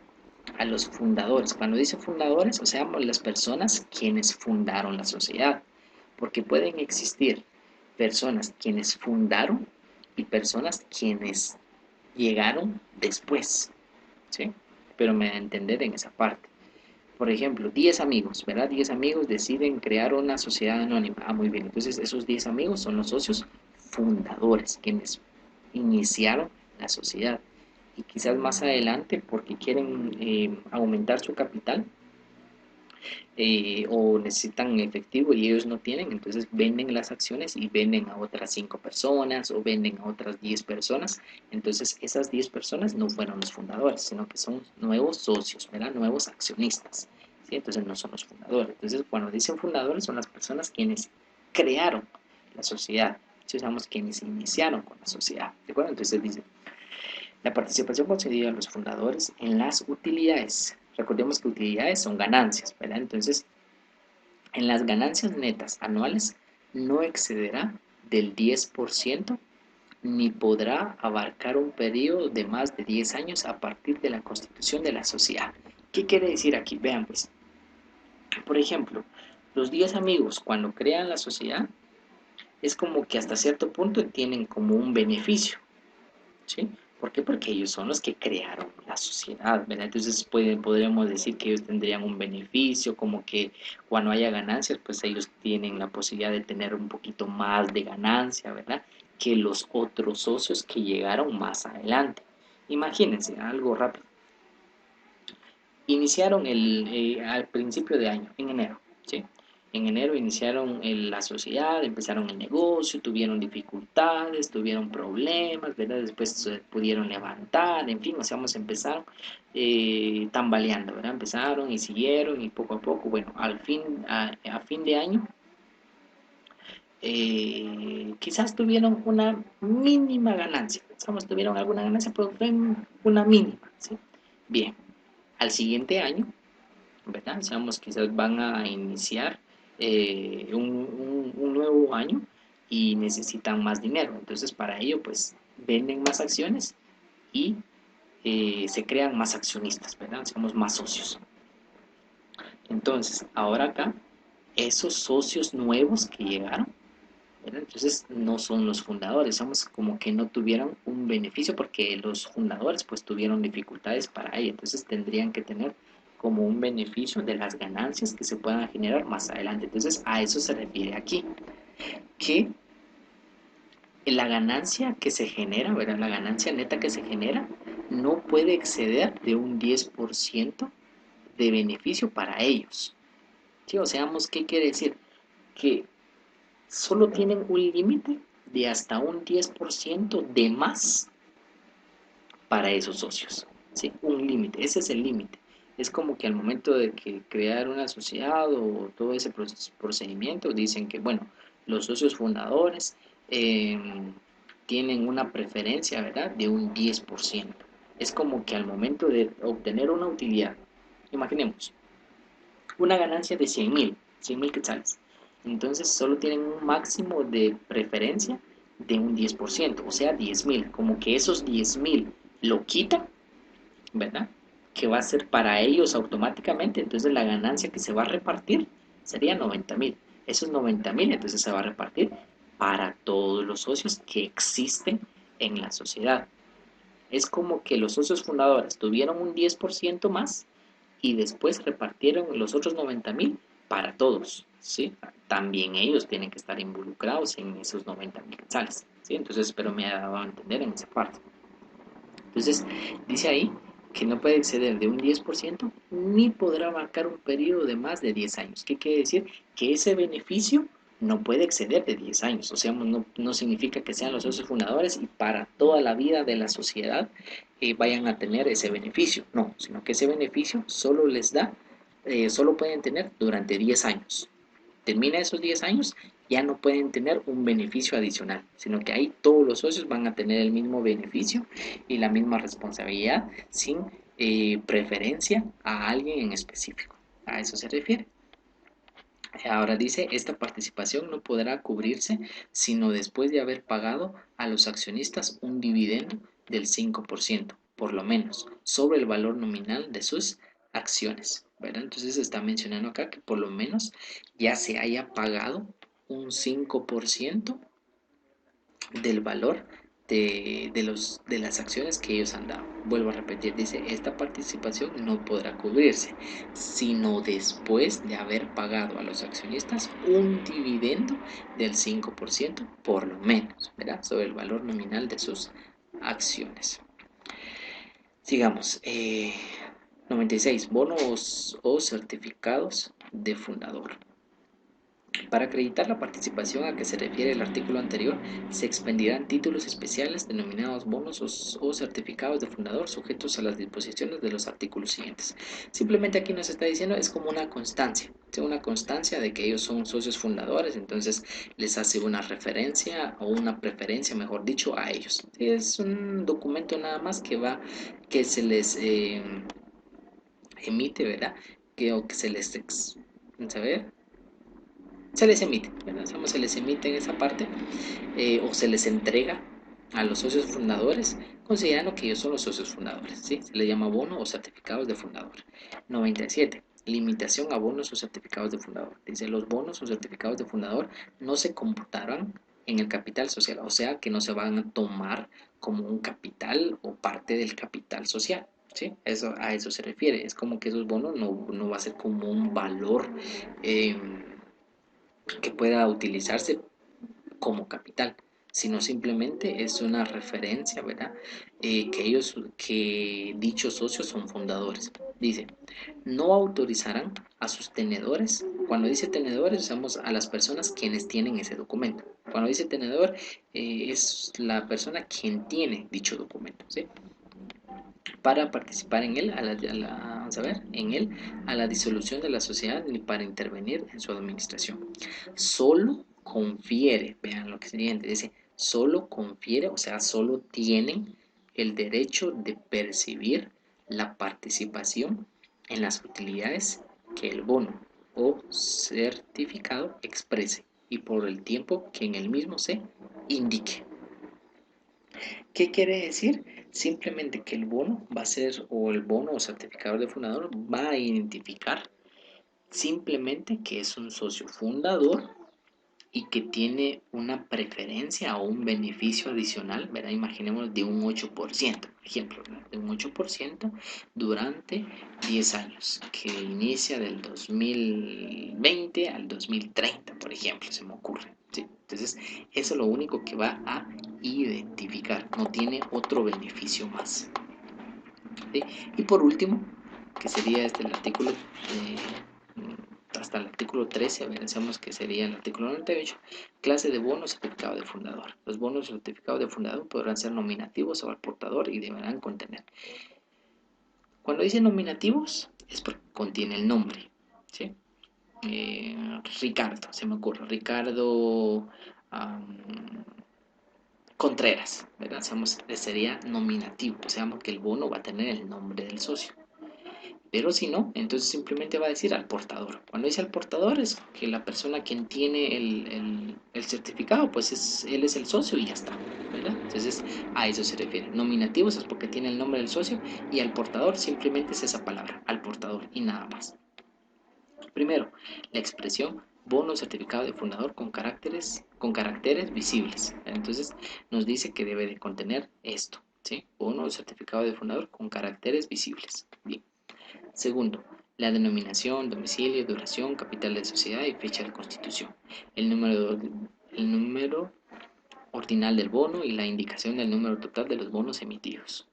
a los fundadores. Cuando dice fundadores, o sea, las personas quienes fundaron la sociedad. Porque pueden existir personas quienes fundaron y personas quienes llegaron después. ¿Sí? Pero me da a entender en esa parte. Por ejemplo, 10 amigos, ¿verdad? 10 amigos deciden crear una sociedad anónima. Ah, muy bien. Entonces, esos 10 amigos son los socios fundadores, quienes iniciaron la sociedad. Y quizás más adelante, porque quieren aumentar su capital o necesitan efectivo y ellos no tienen, entonces venden las acciones y venden a otras 5 personas o venden a otras 10 personas. Entonces, esas 10 personas no fueron los fundadores, sino que son nuevos socios, ¿verdad? Nuevos accionistas. ¿Sí? Entonces, no son los fundadores. Entonces, cuando dicen fundadores, son las personas quienes crearon la sociedad. Si usamos quienes iniciaron con la sociedad. ¿De acuerdo? Entonces, dice la participación concedida a los fundadores en las utilidades. Recordemos que utilidades son ganancias, ¿verdad? Entonces, en las ganancias netas anuales no excederá del 10% ni podrá abarcar un periodo de más de 10 años a partir de la constitución de la sociedad. ¿Qué quiere decir aquí? Vean pues, por ejemplo, los 10 amigos cuando crean la sociedad es como que hasta cierto punto tienen como un beneficio, ¿sí? ¿Por qué? Porque ellos son los que crearon la sociedad, ¿verdad? Entonces podríamos decir que ellos tendrían un beneficio, como que cuando haya ganancias, pues ellos tienen la posibilidad de tener un poquito más de ganancia, ¿verdad? Que los otros socios que llegaron más adelante. Imagínense, algo rápido. Iniciaron al principio de año, en enero, ¿sí? En enero iniciaron la sociedad, empezaron el negocio, tuvieron dificultades, tuvieron problemas, ¿verdad? Después se pudieron levantar, en fin, o sea, empezaron tambaleando, ¿verdad? Empezaron y siguieron y poco a poco, bueno, a fin de año, quizás tuvieron una mínima ganancia, tuvieron alguna ganancia, pero fue una mínima, ¿sí? Bien, al siguiente año, ¿verdad? Quizás van a iniciar un nuevo año y necesitan más dinero. Entonces, para ello, pues, venden más acciones y se crean más accionistas, ¿verdad? Somos más socios. Entonces, ahora acá, esos socios nuevos que llegaron, ¿verdad? Entonces, no son los fundadores, somos como que no tuvieron un beneficio porque los fundadores, pues, tuvieron dificultades para ello. Entonces, tendrían que tener como un beneficio de las ganancias que se puedan generar más adelante. Entonces, a eso se refiere aquí, que la ganancia que se genera, ¿verdad? La ganancia neta que se genera no puede exceder de un 10% de beneficio para ellos. ¿Sí? O sea, ¿qué quiere decir? Que solo tienen un límite de hasta un 10% de más para esos socios. ¿Sí? Un límite, ese es el límite. Es como que al momento de que crear una sociedad o todo ese procedimiento, dicen que, bueno, los socios fundadores eh, tienen una preferencia, ¿verdad?, de un 10%. Es como que al momento de obtener una utilidad, imaginemos, una ganancia de 100 mil quetzales. Entonces solo tienen un máximo de preferencia de un 10%, o sea, 10.000. Como que esos 10.000 lo quitan, ¿verdad? Que va a ser para ellos automáticamente. Entonces la ganancia que se va a repartir sería 90.000. Esos 90.000 entonces se va a repartir para todos los socios que existen en la sociedad. Es como que los socios fundadores tuvieron un 10% más y después repartieron los otros 90.000 para todos, ¿sí? También ellos tienen que estar involucrados en esos 90.000 quetzales, ¿sí? Entonces, espero me haya dado a entender en esa parte. Entonces, dice ahí que no puede exceder de un 10% ni podrá abarcar un periodo de más de 10 años. ¿Qué quiere decir? Que ese beneficio no puede exceder de 10 años. O sea, no significa que sean los socios fundadores y para toda la vida de la sociedad vayan a tener ese beneficio. No, sino que ese beneficio solo les da, solo pueden tener durante 10 años. Termina esos 10 años, ya no pueden tener un beneficio adicional, sino que ahí todos los socios van a tener el mismo beneficio y la misma responsabilidad sin preferencia a alguien en específico. A eso se refiere. Ahora dice, esta participación no podrá cubrirse sino después de haber pagado a los accionistas un dividendo del 5%, por lo menos, sobre el valor nominal de sus acciones, ¿verdad? Entonces se está mencionando acá que por lo menos ya se haya pagado un 5% del valor de las acciones que ellos han dado. Vuelvo a repetir, dice, esta participación no podrá cubrirse, sino después de haber pagado a los accionistas un dividendo del 5% por lo menos, ¿verdad? Sobre el valor nominal de sus acciones. Sigamos. 96. Bonos o certificados de fundador. Para acreditar la participación a que se refiere el artículo anterior, se expendirán títulos especiales denominados bonos o certificados de fundador sujetos a las disposiciones de los artículos siguientes. Simplemente aquí nos está diciendo, es como una constancia de que ellos son socios fundadores, entonces les hace una referencia o una preferencia, mejor dicho, a ellos. Es un documento nada más que se les emite, ¿verdad? O que se les, ¿saber? Se les emite, ¿verdad? Se les emite en esa parte o se les entrega a los socios fundadores, considerando que ellos son los socios fundadores, ¿sí? Se le llama bono o certificados de fundador. 97. Limitación a bonos o certificados de fundador. Dice, los bonos o certificados de fundador no se computarán en el capital social, o sea que no se van a tomar como un capital o parte del capital social. ¿Sí? A eso se refiere. Es como que esos bonos no va a ser como un valor que pueda utilizarse como capital, sino simplemente es una referencia, ¿verdad? Que dichos socios son fundadores. Dice, no autorizarán a sus tenedores Cuando dice tenedores, usamos a las personas quienes tienen ese documento. Cuando dice tenedor, es la persona quien tiene dicho documento, ¿sí? Para participar en él, vamos a ver, en él, a la disolución de la sociedad ni para intervenir en su administración. Solo confiere, vean lo que siguiente, dice, solo confiere, o sea, solo tienen el derecho de percibir la participación en las utilidades que el bono o certificado exprese y por el tiempo que en el mismo se indique. ¿Qué quiere decir? Simplemente que el bono va a ser, o el bono o certificado de fundador va a identificar simplemente que es un socio fundador y que tiene una preferencia o un beneficio adicional, ¿verdad? Imaginemos de un 8%, por ejemplo, ¿verdad? De un 8% durante 10 años, que inicia del 2020 al 2030, por ejemplo, se me ocurre. ¿Sí? Entonces, eso es lo único que va a identificar, no tiene otro beneficio más. ¿Sí? Y por último, que sería el artículo hasta el artículo 13, pensamos que sería el artículo 98, clase de bono certificado de fundador. Los bonos certificados de fundador podrán ser nominativos o al portador y deberán contener. Cuando dice nominativos es porque contiene el nombre, ¿sí? Ricardo, se me ocurre, Ricardo Contreras, ¿verdad? Sería nominativo, o sea, que el bono va a tener el nombre del socio. Pero si no, entonces simplemente va a decir al portador. Cuando dice al portador es que la persona quien tiene el certificado, pues él es el socio y ya está, ¿verdad? Entonces a eso se refiere. Nominativos es porque tiene el nombre del socio y al portador simplemente es esa palabra, al portador y nada más. Primero, la expresión bono certificado de fundador con caracteres visibles. Entonces nos dice que debe de contener esto, ¿sí? Bono certificado de fundador con caracteres visibles. Bien. Segundo, la denominación, domicilio, duración, capital de sociedad y fecha de constitución. El número ordinal del bono y la indicación del número total de los bonos emitidos.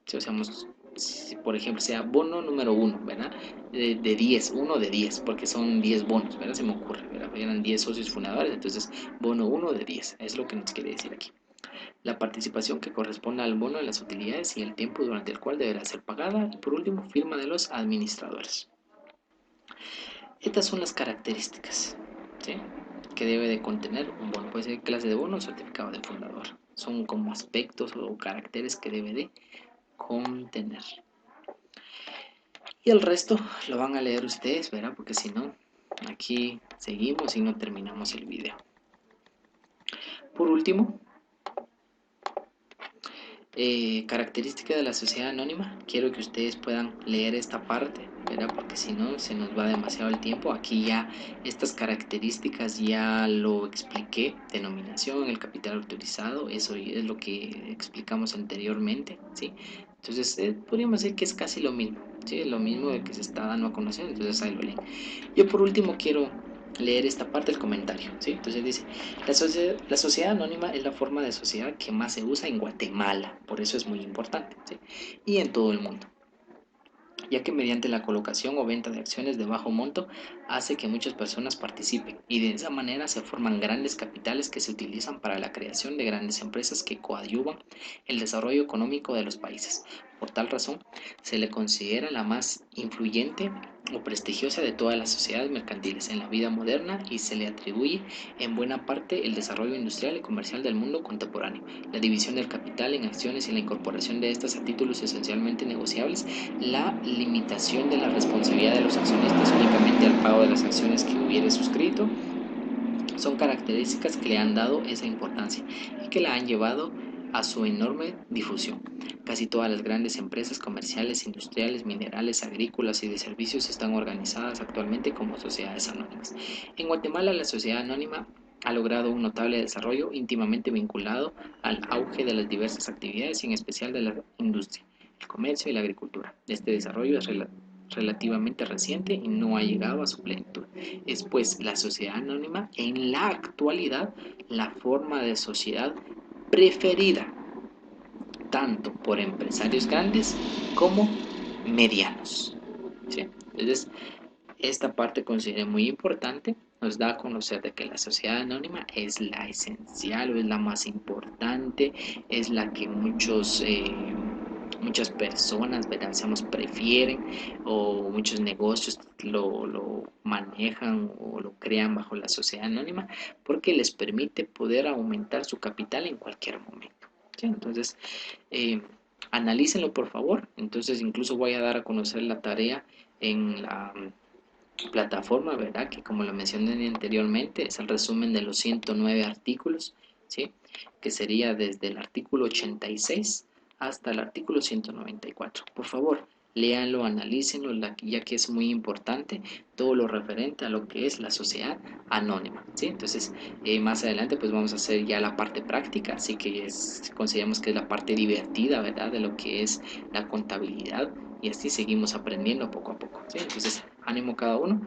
Si por ejemplo, sea bono número 1, ¿verdad? De 10, uno de 10, porque son 10 bonos, ¿verdad? Se me ocurre, ¿verdad? Eran 10 socios fundadores, entonces bono 1 de 10, es lo que nos quiere decir aquí. La participación que corresponde al bono de las utilidades y el tiempo durante el cual deberá ser pagada. Y por último, firma de los administradores. Estas son las características, ¿sí? Que debe de contener un bono. Puede ser clase de bono o certificado de fundador. Son como aspectos o caracteres que debe de contener. Y el resto lo van a leer ustedes, ¿verdad? Porque si no, aquí seguimos y no terminamos el video. Por último, característica de la sociedad anónima. Quiero que ustedes puedan leer esta parte, ¿verdad? Porque si no se nos va demasiado el tiempo. Aquí ya estas características ya lo expliqué. Denominación, el capital autorizado, eso es lo que explicamos anteriormente, ¿sí? Entonces podríamos decir que es casi lo mismo, ¿sí? Lo mismo de que se está dando a conocer, entonces ahí lo leen. Yo por último quiero leer esta parte del comentario, ¿sí? Entonces dice, la sociedad anónima es la forma de sociedad que más se usa en Guatemala, por eso es muy importante, ¿sí? Y en todo el mundo, ya que mediante la colocación o venta de acciones de bajo monto hace que muchas personas participen y de esa manera se forman grandes capitales que se utilizan para la creación de grandes empresas que coadyuvan el desarrollo económico de los países. Por tal razón, se le considera la más influyente o prestigiosa de todas las sociedades mercantiles en la vida moderna y se le atribuye en buena parte el desarrollo industrial y comercial del mundo contemporáneo, la división del capital en acciones y la incorporación de estas a títulos esencialmente negociables, la limitación de la responsabilidad de los accionistas únicamente al pago de las acciones que hubiere suscrito, son características que le han dado esa importancia y que la han llevado a su enorme difusión. Casi todas las grandes empresas comerciales, industriales, minerales, agrícolas y de servicios están organizadas actualmente como sociedades anónimas. En Guatemala, la sociedad anónima ha logrado un notable desarrollo íntimamente vinculado al auge de las diversas actividades y en especial de la industria, el comercio y la agricultura. Este desarrollo es relativamente reciente y no ha llegado a su plenitud. Es pues la sociedad anónima en la actualidad la forma de sociedad preferida tanto por empresarios grandes como medianos, ¿sí? Entonces, Esta parte consideré muy importante, nos da a conocer de que la sociedad anónima es la esencial o es la más importante, es la que muchas personas, ¿verdad? Prefieren o muchos negocios lo manejan o lo crean bajo la sociedad anónima porque les permite poder aumentar su capital en cualquier momento. ¿Sí? Entonces, eh, analícenlo por favor. Entonces, incluso voy a dar a conocer la tarea en la plataforma, ¿verdad? Que como lo mencioné anteriormente, es el resumen de los 109 artículos, ¿sí? Que sería desde el artículo 86 hasta el artículo 194. Por favor, léanlo, analícenlo, ya que es muy importante todo lo referente a lo que es la sociedad anónima, ¿sí? Entonces, más adelante pues vamos a hacer ya la parte práctica, así que consideramos que es la parte divertida, ¿verdad? De lo que es la contabilidad y así seguimos aprendiendo poco a poco, ¿sí? Entonces, ánimo cada uno